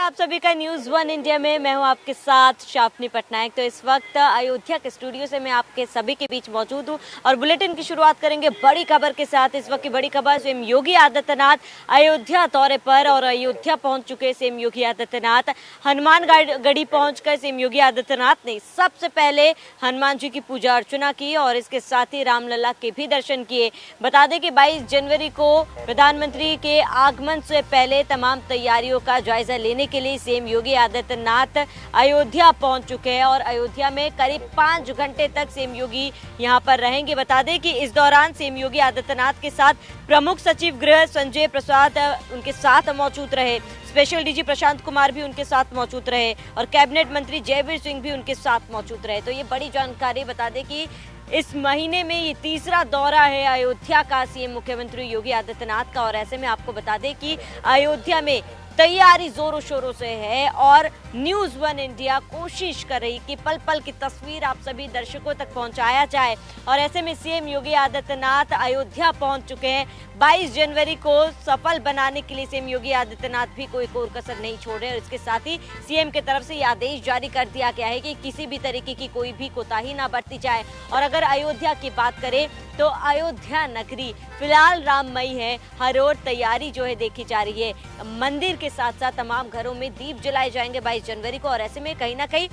आप सभी का न्यूज़ वन इंडिया में। मैं हूं आपके साथ शाफनी पटनायक। तो इस वक्त अयोध्या के स्टूडियो से मैं आपके सभी के बीच मौजूद हूं और बुलेटिन की शुरुआत करेंगे बड़ी खबर के साथ। इस वक्त की बड़ी खबर, सीएम योगी आदित्यनाथ अयोध्या दौरे पर और अयोध्या पहुंच चुके सीएम योगी आदित्यनाथ। हनुमानगढ़ी पहुंचकर सीएम योगी आदित्यनाथ ने सबसे पहले हनुमान जी की पूजा अर्चना की और इसके साथ ही रामलला के भी दर्शन किए। बता दें कि 22 जनवरी को प्रधानमंत्री के आगमन से पहले तमाम तैयारियों का जायजा लेने के लिए सीएम योगी आदित्यनाथ अयोध्या पहुंच चुके हैं और अयोध्या में करीब 5 घंटे तक सीएम योगी यहां पर रहेंगे। बता दें कि इस दौरान सीएम योगी आदित्यनाथ के साथ प्रमुख सचिव गृह संजय प्रसाद उनके साथ मौजूद रहे, स्पेशल डीजी प्रशांत कुमार भी उनके साथ मौजूद रहे और कैबिनेट मंत्री जयवीर सिंह भी उनके साथ मौजूद रहे। तो ये बड़ी जानकारी। बता दें कि इस महीने में ये तीसरा दौरा है अयोध्या का सीएम मुख्यमंत्री योगी आदित्यनाथ का और ऐसे में आपको बता दें कि अयोध्या में तैयारी जोरों शोरों से है और न्यूज़ वन इंडिया कोशिश कर रही कि पल पल की तस्वीर आप सभी दर्शकों तक पहुंचाया जाए और ऐसे में सीएम योगी आदित्यनाथ अयोध्या पहुंच चुके हैं। 22 जनवरी को सफल बनाने के लिए सीएम योगी आदित्यनाथ भी कोई कसर नहीं छोड़ रहे और इसके साथ ही सीएम की तरफ से यह आदेश जारी कर दिया गया है कि किसी भी तरीके की कोई भी कोताही ना बरती जाए। और अगर अयोध्या की बात करें तो अयोध्या नगरी फिलहाल राममयी है, हर ओर तैयारी जो है देखी जा रही है। मंदिर के साथ साथ तमाम घरों में दीप जलाए जाएंगे 22 जनवरी को और ऐसे में कहीं ना कहीं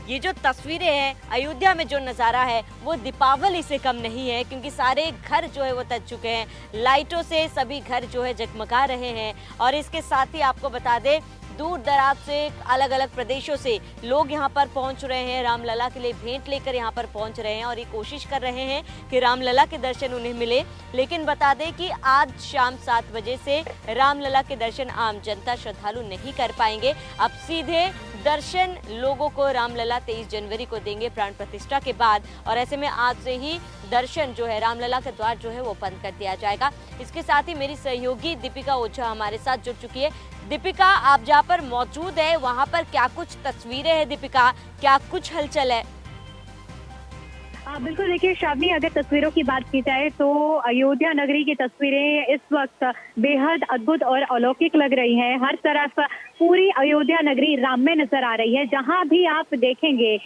ये जो तस्वीरें हैं अयोध्या में जो नज़ारा है वो दीपावली से कम नहीं है, क्योंकि सारे घर जो है वो तज चुके हैं, लाइटों से सभी घर जो है जगमगा रहे हैं। और इसके साथ ही आपको बता दें दूर दराज से अलग अलग प्रदेशों से लोग यहाँ पर पहुँच रहे हैं, रामलला के लिए भेंट लेकर यहाँ पर पहुँच रहे हैं और ये कोशिश कर रहे हैं कि रामलला के दर्शन उन्हें मिले। लेकिन बता दें कि आज शाम 7 बजे से रामलला के दर्शन आम जनता श्रद्धालु नहीं कर पाएंगे। अब सीधे दर्शन लोगों को रामलला 23 जनवरी को देंगे प्राण प्रतिष्ठा के बाद और ऐसे में आज से ही दर्शन जो है रामलला के द्वार जो है वो बंद कर दिया जाएगा। इसके साथ ही मेरी सहयोगी दीपिका ओझा हमारे साथ जुड़ चुकी है। दीपिका, आप जहाँ पर मौजूद है वहाँ पर क्या कुछ तस्वीरें हैं? दीपिका, क्या कुछ हलचल है? बिल्कुल, देखिए शावनी, अगर तस्वीरों की बात की जाए तो अयोध्या नगरी की तस्वीरें इस वक्त बेहद अद्भुत और अलौकिक लग रही हैं। हर तरफ पूरी अयोध्या नगरी राममय नजर आ रही है। जहां भी आप देखेंगे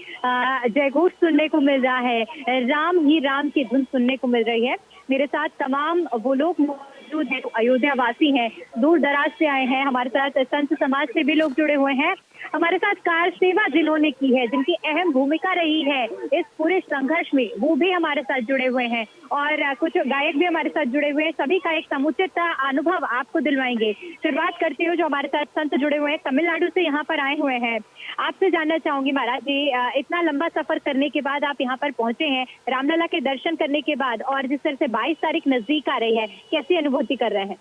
जयघोष सुनने को मिल रहा है, राम ही राम की धुन सुनने को मिल रही है। मेरे साथ तमाम वो लोग मौजूद हैं, अयोध्या वासी हैं, दूर दराज से आए हैं। हमारे साथ संत समाज से भी लोग जुड़े हुए हैं। हमारे साथ कार सेवा जिन्होंने की है, जिनकी अहम भूमिका रही है इस पूरे संघर्ष में, वो भी हमारे साथ जुड़े हुए हैं और कुछ गायक भी हमारे साथ जुड़े हुए हैं। सभी का एक समुचित अनुभव आपको दिलवाएंगे। शुरुआत करती हूँ जो हमारे साथ संत जुड़े हुए हैं, तमिलनाडु से यहाँ पर आए हुए हैं। आपसे जानना चाहूंगी महाराज जी, इतना लंबा सफर करने के बाद आप यहाँ पर पहुंचे हैं, रामलला के दर्शन करने के बाद, और जिस तरह से 22 तारीख नजदीक आ रही है, कैसी अनुभूति कर रहे हैं?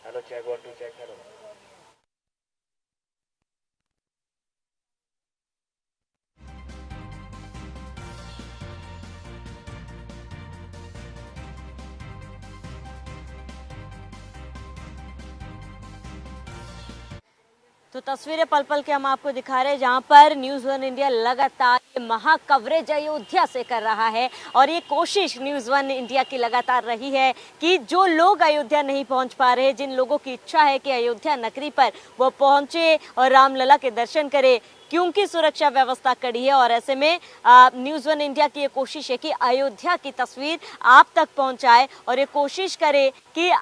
Hello, check 1 2 check. हेलो। तो तस्वीरें पल पल के हम आपको दिखा रहे हैं जहां पर न्यूज़ वन इंडिया लगातार महा कवरेज अयोध्या से कर रहा है और ये कोशिश न्यूज़ वन इंडिया की लगातार रही है कि जो लोग अयोध्या नहीं पहुंच पा रहे, जिन लोगों की इच्छा है कि अयोध्या नगरी पर वो पहुंचे और रामलला के दर्शन करे, क्योंकि सुरक्षा व्यवस्था कड़ी है और ऐसे में न्यूज़ वन इंडिया की ये कोशिश है कि अयोध्या की तस्वीर आप तक पहुंचाए और ये कोशिश करे कि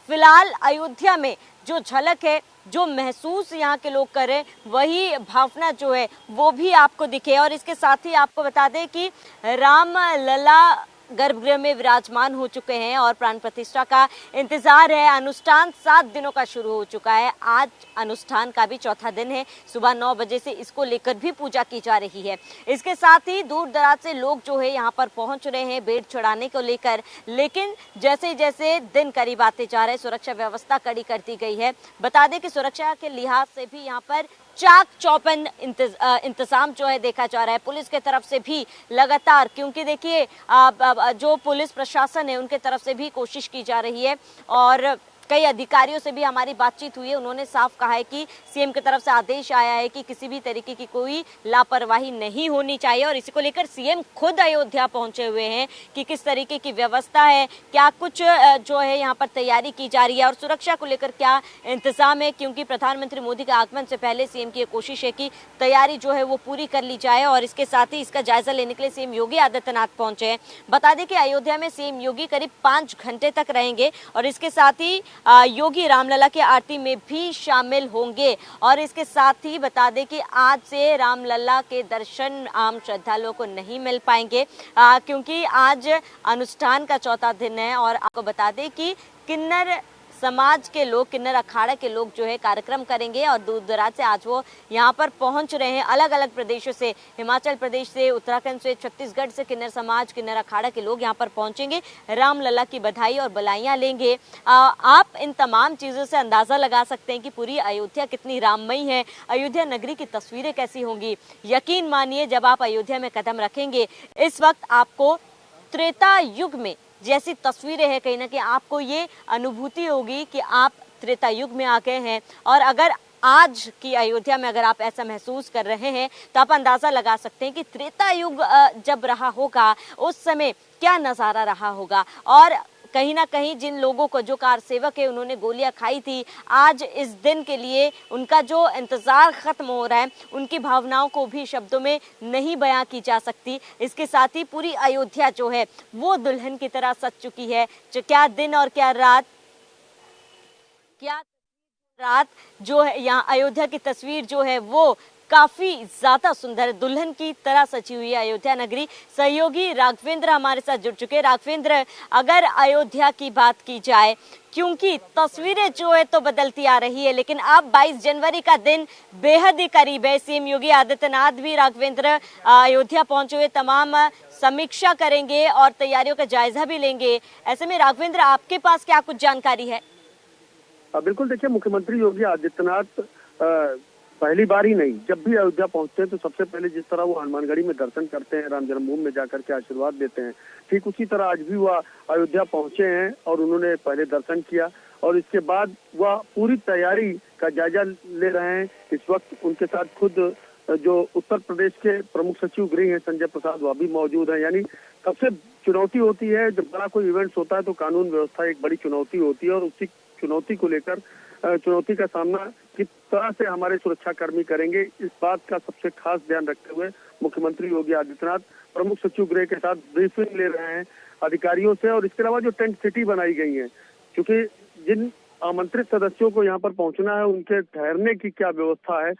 फिलहाल अयोध्या में जो झलक है, जो महसूस यहाँ के लोग करें, वही भावना जो है वो भी आपको दिखे। और इसके साथ ही आपको बता दें कि रामलला गर्भगृह में विराजमान हो चुके हैं और प्राण प्रतिष्ठा का इंतजार है। अनुष्ठान 7 दिनों का शुरू हो चुका है। आज अनुष्ठान का भी चौथा दिन है। सुबह 9 बजे से इसको लेकर भी पूजा की जा रही है। इसके साथ ही दूर दराज से लोग जो है यहाँ पर पहुँच रहे हैं भेंट चढ़ाने को लेकर। लेकिन जैसे जैसे दिन करीब आते जा रहे, सुरक्षा व्यवस्था कड़ी कर दी गई है। बता दें कि सुरक्षा के लिहाज से भी यहाँ पर चाक चौबंद इंतजाम जो है देखा जा रहा है पुलिस के तरफ से भी लगातार, क्योंकि देखिए जो पुलिस प्रशासन है उनके तरफ से भी कोशिश की जा रही है और कई अधिकारियों से भी हमारी बातचीत हुई है, उन्होंने साफ कहा है कि सीएम की तरफ से आदेश आया है कि किसी भी तरीके की कोई लापरवाही नहीं होनी चाहिए और इसी को लेकर सीएम खुद अयोध्या पहुंचे हुए हैं कि किस तरीके की व्यवस्था है, क्या कुछ जो है यहाँ पर तैयारी की जा रही है और सुरक्षा को लेकर क्या इंतजाम है, क्योंकि प्रधानमंत्री मोदी के आगमन से पहले सीएम की कोशिश है कि तैयारी जो है वो पूरी कर ली जाए और इसके साथ ही इसका जायजा लेने के लिए सीएम योगी आदित्यनाथ पहुंचे हैं। बता दें कि अयोध्या में सीएम योगी करीब 5 घंटे तक रहेंगे और इसके साथ ही योगी रामलला की आरती में भी शामिल होंगे और इसके साथ ही बता दें कि आज से रामलला के दर्शन आम श्रद्धालुओं को नहीं मिल पाएंगे क्योंकि आज अनुष्ठान का चौथा दिन है और आपको बता दें कि किन्नर समाज के लोग, किन्नर अखाड़ा के लोग जो है कार्यक्रम करेंगे और दूर दराज से आज वो यहाँ पर पहुँच रहे हैं। अलग अलग प्रदेशों से, हिमाचल प्रदेश से, उत्तराखंड से, छत्तीसगढ़ से किन्नर समाज, किन्नर अखाड़ा के लोग यहाँ पर पहुँचेंगे, रामलला की बधाई और बधाइयाँ लेंगे। आप इन तमाम चीज़ों से अंदाज़ा लगा सकते हैं कि पूरी अयोध्या कितनी राममयी है, अयोध्या नगरी की तस्वीरें कैसी होंगी। यकीन मानिए जब आप अयोध्या में कदम रखेंगे इस वक्त आपको त्रेता युग में जैसी तस्वीरें हैं, कहीं ना कहीं आपको ये अनुभूति होगी कि आप त्रेता युग में आ गए हैं। और अगर आज की अयोध्या में अगर आप ऐसा महसूस कर रहे हैं तो आप अंदाज़ा लगा सकते हैं कि त्रेता युग जब रहा होगा उस समय क्या नज़ारा रहा होगा। और कहीं ना कहीं जिन लोगों को, जो कार सेवक है, उन्होंने गोलियां खाई थी, आज इस दिन के लिए उनका जो इंतज़ार ख़त्म हो रहा है, उनकी भावनाओं को भी शब्दों में नहीं बयां की जा सकती। इसके साथ ही पूरी अयोध्या जो है वो दुल्हन की तरह सज चुकी है। जो क्या दिन और क्या रात जो है, यहाँ अयोध्या की तस्वीर जो है वो काफी ज्यादा सुंदर, दुल्हन की तरह सजी हुई है अयोध्या नगरी। सहयोगी राघवेंद्र हमारे साथ जुड़ चुके हैं। राघवेंद्र, अगर अयोध्या की बात की जाए, क्योंकि तस्वीरें जो है तो बदलती आ रही है, लेकिन अब 22 जनवरी का दिन बेहद ही करीब है। सीएम योगी आदित्यनाथ भी राघवेंद्र अयोध्या पहुंचे हुए तमाम समीक्षा करेंगे और तैयारियों का जायजा भी लेंगे। ऐसे में राघवेंद्र, आपके पास क्या कुछ जानकारी है? बिल्कुल, देखिए, मुख्यमंत्री योगी आदित्यनाथ पहली बार ही नहीं, जब भी अयोध्या पहुंचते हैं तो सबसे पहले जिस तरह वो हनुमानगढ़ी में दर्शन करते हैं, राम जन्मभूमि में जाकर के आशीर्वाद देते हैं, ठीक उसी तरह आज भी वह अयोध्या पहुंचे हैं और उन्होंने पहले दर्शन किया और इसके बाद वह पूरी तैयारी का जायजा ले रहे हैं। इस वक्त उनके साथ खुद जो उत्तर प्रदेश के प्रमुख सचिव गृह हैं संजय प्रसाद, वह भी मौजूद हैं। यानी सबसे चुनौती होती है, जब बड़ा कोई इवेंट्स होता है तो कानून व्यवस्था एक बड़ी चुनौती होती है और उसी चुनौती को लेकर, चुनौती का सामना किस तरह से हमारे सुरक्षाकर्मी करेंगे, इस बात का सबसे खास ध्यान रखते हुए मुख्यमंत्री योगी आदित्यनाथ प्रमुख सचिव गृह के साथ ब्रीफिंग ले रहे हैं अधिकारियों से। और इसके अलावा जो टेंट सिटी बनाई गई है, क्योंकि जिन आमंत्रित सदस्यों को यहाँ पर पहुंचना है उनके ठहरने की क्या व्यवस्था है,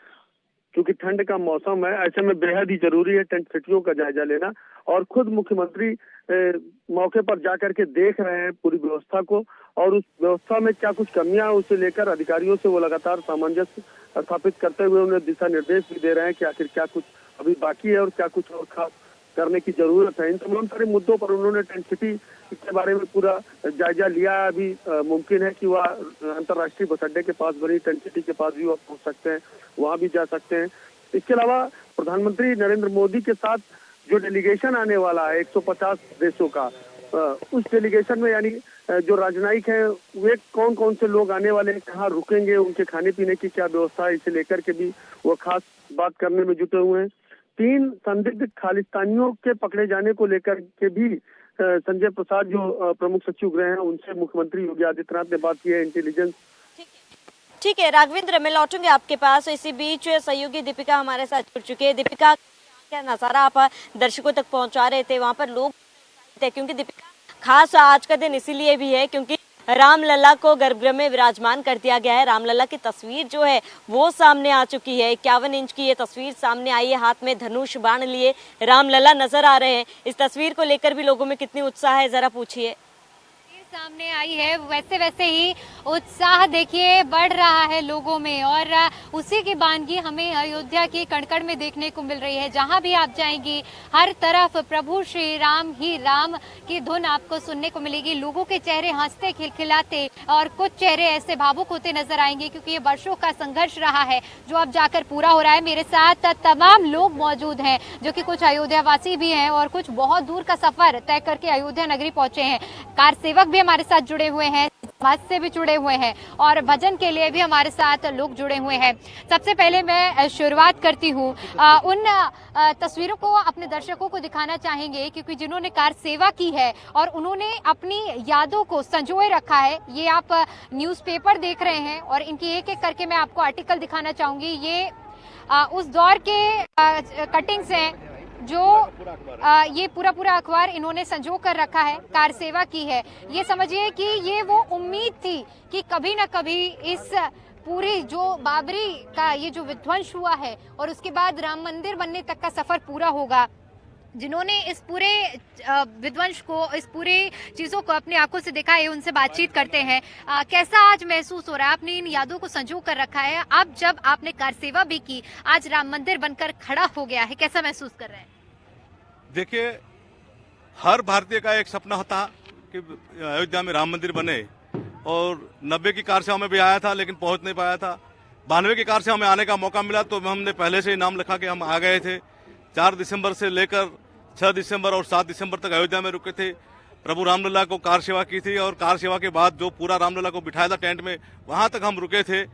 क्योंकि ठंड का मौसम है, ऐसे में बेहद ही जरूरी है टेंट सिटियों का जायजा लेना। और खुद मुख्यमंत्री मौके पर जाकर के देख रहे हैं पूरी व्यवस्था को और उस व्यवस्था में क्या कुछ कमियां, उसे लेकर अधिकारियों से वो लगातार सामंजस्य स्थापित करते हुए उन्हें दिशा निर्देश भी दे रहे हैं कि आखिर क्या कुछ अभी बाकी है और क्या कुछ और खास करने की जरूरत है। इन तमाम सारे मुद्दों पर उन्होंने टेंट सिटी के बारे में पूरा जायजा लिया। अभी मुमकिन है कि वह अंतर्राष्ट्रीय बस अड्डे के पास बनी टेंट सिटी के पास भी वह पहुंच सकते हैं, वहां भी जा सकते हैं। इसके अलावा प्रधानमंत्री नरेंद्र मोदी के साथ जो डेलीगेशन आने वाला है 150 देशों का, उस डेलीगेशन में यानी जो राजनयिक है वे कौन कौन से लोग आने वाले हैं, कहाँ रुकेंगे, उनके खाने पीने की क्या व्यवस्था है, इसे लेकर के भी वो खास बात करने में जुटे हुए हैं। 3 संदिग्ध खालिस्तानियों के पकड़े जाने को लेकर के भी संजय प्रसाद जो प्रमुख सचिव गृह हैं उनसे मुख्यमंत्री योगी आदित्यनाथ ने बात की है। इंटेलिजेंस ठीक है राघवेंद्र, मैं लौटूंगी आपके पास। इसी बीच सहयोगी दीपिका हमारे साथ जुड़ चुके हैं। दीपिका, क्या नजारा आप दर्शकों तक पहुंचा रहे थे, वहां पर लोग थे, क्योंकि दीपिका खास आज का दिन इसीलिए भी है क्योंकि रामलला को गर्भगृह में विराजमान कर दिया गया है। रामलला की तस्वीर जो है वो सामने आ चुकी है। 51 इंच की ये तस्वीर सामने आई है, हाथ में धनुष बाण लिए रामलला नजर आ रहे हैं। इस तस्वीर को लेकर भी लोगों में कितनी उत्साह है, जरा पूछिए। सामने आई है वैसे वैसे ही उत्साह देखिए बढ़ रहा है लोगों में और उसी की वानगी हमें अयोध्या की कण-कण में देखने को मिल रही है। जहां भी आप जाएंगी हर तरफ प्रभु श्री राम ही राम की धुन आपको सुनने को मिलेगी। लोगों के चेहरे हंसते खिलखिलाते और कुछ चेहरे ऐसे भावुक होते नजर आएंगे क्योंकि ये वर्षों का संघर्ष रहा है जो अब जाकर पूरा हो रहा है। मेरे साथ तमाम लोग मौजूद हैं जो कि कुछ अयोध्या वासी भी हैं और कुछ बहुत दूर का सफर तय करके अयोध्या नगरी पहुंचे हैं। कार सेवक भी हमारे साथ जुड़े हुए हैं। समाज से भी जुड़े हुए हैं और भजन के लिए भी हमारे साथ लोग जुड़े हुए हैं। सबसे पहले मैं शुरुआत करती हूँ उन तस्वीरों को अपने दर्शकों को दिखाना चाहेंगे, क्योंकि जिन्होंने कार सेवा की है और उन्होंने अपनी यादों को संजोए रखा है। ये आप न्यूज़पेपर देख रहे हैं और इनकी एक एक करके मैं आपको आर्टिकल दिखाना चाहूंगी। ये उस दौर के कटिंग्स हैं जो ये पूरा अखबार इन्होंने संजो कर रखा है, कार सेवा की है। ये समझिए कि ये वो उम्मीद थी कि कभी ना कभी इस पूरी जो बाबरी का ये जो विध्वंस हुआ है और उसके बाद राम मंदिर बनने तक का सफर पूरा होगा। जिन्होंने इस पूरे विध्वंस को, इस पूरे चीजों को अपनी आंखों से देखा है, उनसे बातचीत करते हैं। कैसा आज महसूस हो रहा है? आपने इन यादों को संजो कर रखा है। अब जब आपने कार सेवा भी की, आज राम मंदिर बनकर खड़ा हो गया है, कैसा महसूस कर रहे हैं? देखिए, हर भारतीय का एक सपना होता कि अयोध्या में राम मंदिर बने, और 90 की कार सेवा में भी आया था लेकिन पहुंच नहीं पाया था। 92 की कार सेवा में आने का मौका मिला तो हमने पहले से ही नाम लिखा कि हम आ गए थे। 4 दिसंबर से लेकर 6 दिसंबर और 7 दिसंबर तक अयोध्या में रुके थे। प्रभु रामलला को कार सेवा की थी और कार सेवा के बाद जो पूरा रामलला को बिठाया था टेंट में, वहां तक हम रुके थे।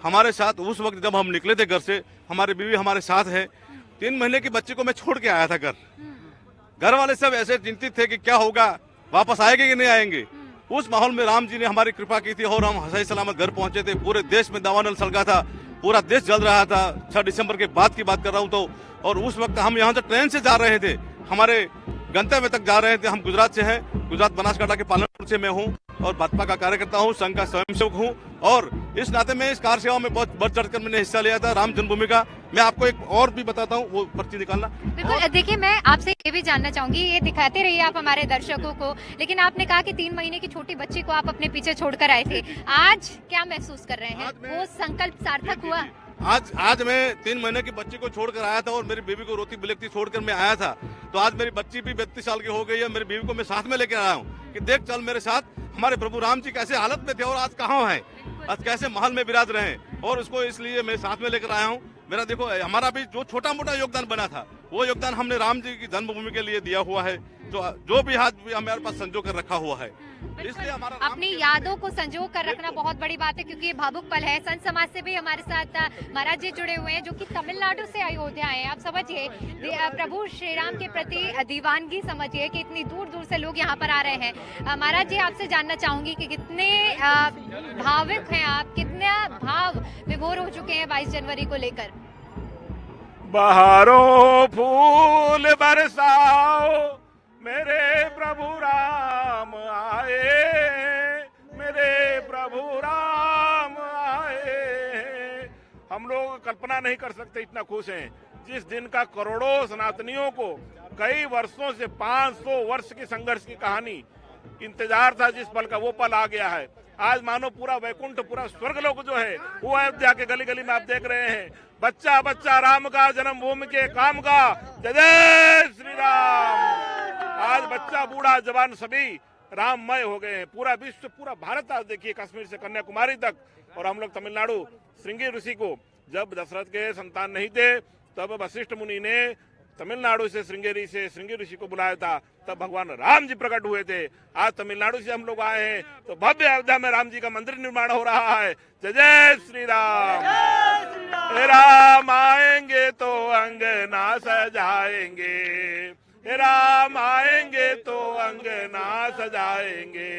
हमारे साथ उस वक्त जब हम निकले थे घर से, हमारी बीवी हमारे साथ है। 3 महीने की बच्ची को मैं छोड़ के आया था घर वाले सब ऐसे चिंतित थे कि क्या होगा, वापस आएंगे कि नहीं आएंगे। उस माहौल में राम जी ने हमारी कृपा की थी और हम सही सलामत घर पहुंचे थे। पूरे देश में दावानल सलगा था, पूरा देश जल रहा था। 6 दिसंबर के बाद की बात कर रहा हूं तो, और उस वक्त हम यहाँ से ट्रेन से जा रहे थे, हमारे गंतव्य तक जा रहे थे। हम गुजरात से हैं, गुजरात बनासकांठा के पालनपुर से मैं हूँ और भाजपा का कार्यकर्ता हूँ, संघ का स्वयंसेवक हूँ, और इस नाते में इस कार सेवा में बहुत बढ़ चढ़कर मैंने हिस्सा लिया था राम जन्मभूमि का। मैं आपको एक और भी बताता हूँ, वो पर्ची निकालना। बिल्कुल, देखिए मैं आपसे ये भी जानना चाहूंगी, ये दिखाते रहिए आप हमारे दर्शकों को, लेकिन आपने कहा कि 3 महीने की छोटी बच्ची को आप अपने पीछे छोड़कर आए थे। आज क्या महसूस कर रहे हैं? वो संकल्प सार्थक हुआ? आज मैं 3 महीने की बच्ची को छोड़कर आया था और मेरी बीवी को रोती बिलखती छोड़कर मैं आया था। तो आज मेरी बच्ची भी 32 साल की हो गई है। मेरी बीवी को मैं साथ में लेकर आया हूँ कि देख चल मेरे साथ, हमारे प्रभु राम जी कैसे हालत में थे और आज कहाँ हैं, आज कैसे महल में विराज रहे हैं, और उसको इसलिए मैं साथ में लेकर आया हूँ। मेरा देखो, हमारा भी जो छोटा मोटा योगदान बना था, वो योगदान हमने राम जी की जन्मभूमि के लिए दिया हुआ है। जो भी हाथ भी हमारे पास संजो कर रखा हुआ है, इसलिए हमारा अपनी यादों को संजो कर रखना बहुत बड़ी बात है, क्योंकि ये भावुक पल है। संत समाज से भी हमारे साथ महाराज जी जुड़े हुए हैं, जो कि तमिलनाडु से अयोध्या आए हैं। आप समझिए, प्रभु श्री राम के प्रति दीवानगी समझिए कि इतनी दूर दूर से लोग यहाँ पर आ रहे हैं। महाराज जी, आपसे जानना चाहूंगी कि कितने भावुक हैं आप, कितना भाव विभोर हो चुके हैं 22 जनवरी को लेकर? बहारों फूल बरसाओ, मेरे प्रभु राम आए, मेरे प्रभु राम आए। हम लोग कल्पना नहीं कर सकते, इतना खुश हैं। जिस दिन का करोड़ों सनातनियों को कई वर्षों से 500 वर्ष की संघर्ष की कहानी इंतजार था, जिस पल का वो पल आ गया है। आज मानो पूरा वैकुंठ, पूरा स्वर्गलोक जो है वो अयोध्या के गली गली में आप देख रहे हैं। बच्चा बच्चा राम का, जन्मभूमि के काम का, जय जय श्री राम। आज बच्चा बूढ़ा जवान सभी राममय हो गए हैं। पूरा विश्व, पूरा भारत आज देखिए, कश्मीर से कन्याकुमारी तक। और हम लोग तमिलनाडु, श्रृंगी ऋषि को जब दशरथ के संतान नहीं थे, तब वशिष्ठ मुनि ने तमिलनाडु से श्रृंगेरी से श्रृंगी ऋषि को बुलाया था, तब भगवान राम जी प्रकट हुए थे। आज तमिलनाडु से हम लोग आए हैं तो भव्य अयोध्या में राम जी का मंदिर निर्माण हो रहा है। जय जय श्री राम। राम आएंगे तो अंगना सजाएंगे, राम आएंगे तो अंगना सजाएंगे,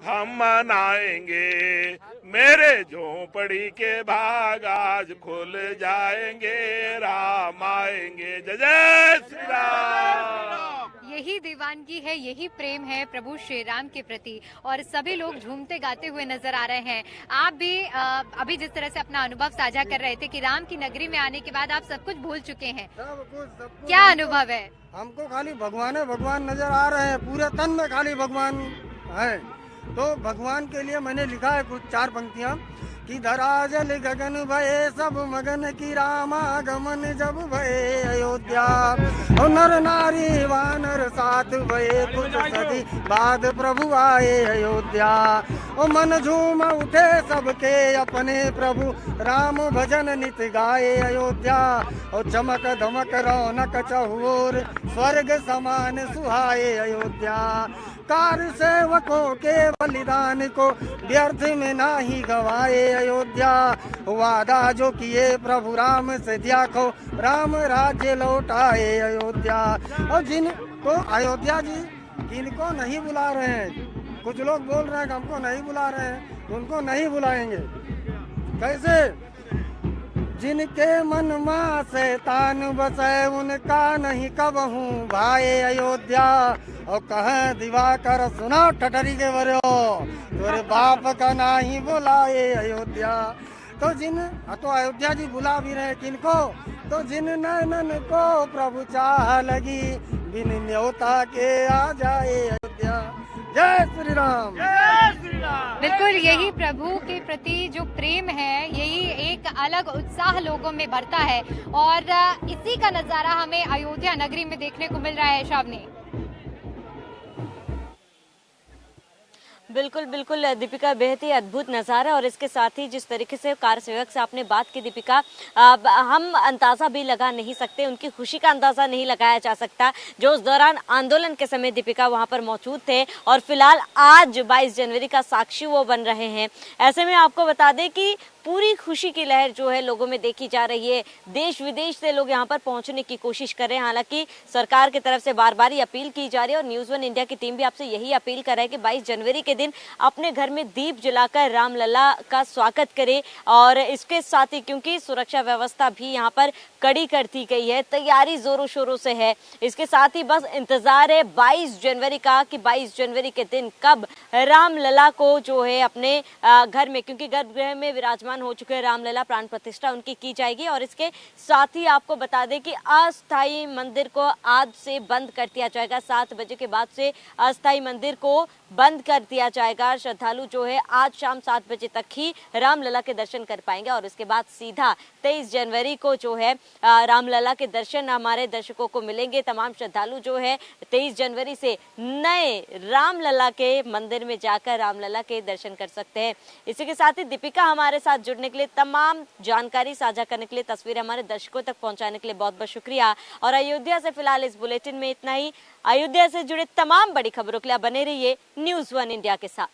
हम मनाएंगे, मेरे झोपड़ी के भाग आज खुल जाएंगे, राम आएंगे। जय जय श्री राम। यही दीवानगी है, यही प्रेम है प्रभु श्री राम के प्रति, और सभी लोग झूमते गाते हुए नजर आ रहे हैं। आप भी अभी जिस तरह से अपना अनुभव साझा कर रहे थे कि राम की नगरी में आने के बाद आप सब कुछ भूल चुके हैं, सब कुछ क्या अनुभव है? हमको खाली भगवान नजर आ रहे हैं, पूरे तन में खाली भगवान है। तो भगवान के लिए मैंने लिखा है कुछ 4 पंक्तियां कि धरा जल गगन भये सब मगन की रामागमन जब भये अयोध्या, नर नारी वानर साथ भये कुछ सदी बाद प्रभु आए अयोध्या। ओ मन झूम उठे सबके अपने प्रभु राम भजन नित गाए अयोध्या। और चमक धमक रौनक चहुओर स्वर्ग समान सुहाए अयोध्या। कार सेवकों के बलिदान को व्यर्थ में नाही गवाए अयोध्या। वादा जो किए प्रभु राम से देखो राम राज्य लौटाए अयोध्या। और जिनको अयोध्या जी जिनको नहीं बुला रहे हैं, कुछ लोग बोल रहे हैं कि हमको नहीं बुला रहे हैं, उनको नहीं बुलाएंगे। कैसे? जिनके मन में शैतान बसे उनका नहीं कब हूँ भाई अयोध्या। और कहे दिवाकर सुना ठठरी के बरो तेरे बाप का नहीं बुलाए अयोध्या। तो तो अयोध्या जी बुला भी रहे किनको? तो जिन नैनन को प्रभु चाह लगी बिन न्योता के आ जाए अयोध्या। जय श्री राम। बिल्कुल, यही प्रभु के प्रति जो प्रेम है यही एक अलग उत्साह लोगों में भरता है और इसी का नजारा हमें अयोध्या नगरी में देखने को मिल रहा है। शावनी, बिल्कुल बिल्कुल दीपिका, बेहद ही अद्भुत नज़ारा। और इसके साथ ही जिस तरीके से कार सेवक से आपने बात की दीपिका, हम अंदाज़ा भी लगा नहीं सकते, उनकी खुशी का अंदाज़ा नहीं लगाया जा सकता जो उस दौरान आंदोलन के समय दीपिका वहां पर मौजूद थे और फिलहाल आज 22 जनवरी का साक्षी वो बन रहे हैं। ऐसे में आपको बता दें कि पूरी खुशी की लहर जो है लोगों में देखी जा रही है। देश विदेश से लोग यहां पर पहुंचने की कोशिश कर रहे हैं। हालांकि सरकार की तरफ से बार बार अपील की जा रही है और न्यूज़ वन इंडिया की टीम भी आपसे यही अपील कर रहा है कि 22 जनवरी के दिन अपने घर में दीप जलाकर रामलला का स्वागत करें। और इसके साथ ही क्योंकि सुरक्षा व्यवस्था भी यहाँ पर कड़ी कर दी गई है, तैयारी जोरों शोरों से है। इसके साथ ही बस इंतजार है 22 जनवरी का कि 22 जनवरी के दिन कब रामलला को जो है अपने घर में, क्योंकि गर्भगृह में विराजमान हो चुके हैं रामलला, प्राण प्रतिष्ठा उनकी की जाएगी। और इसके साथ ही आपको बता दें कि अस्थायी मंदिर को आज से बंद कर दिया जाएगा। 7 बजे के बाद से अस्थायी मंदिर को बंद कर दिया जाएगा। श्रद्धालु जो है आज शाम 7 बजे तक ही रामलला के दर्शन कर पाएंगे और उसके बाद सीधा 23 जनवरी को जो है रामलला के दर्शन हमारे दर्शकों को मिलेंगे। तमाम श्रद्धालु जो है 23 जनवरी से नए रामलला के मंदिर में जाकर रामलला के दर्शन कर सकते हैं। इसी के साथ ही दीपिका, हमारे साथ जुड़ने के लिए, तमाम जानकारी साझा करने के लिए, तस्वीरें हमारे दर्शकों तक पहुंचाने के लिए बहुत बहुत शुक्रिया। और अयोध्या से फिलहाल इस बुलेटिन में इतना ही। अयोध्या से जुड़े तमाम बड़ी खबरों के लिए बने रहिए न्यूज़ वन इंडिया के साथ।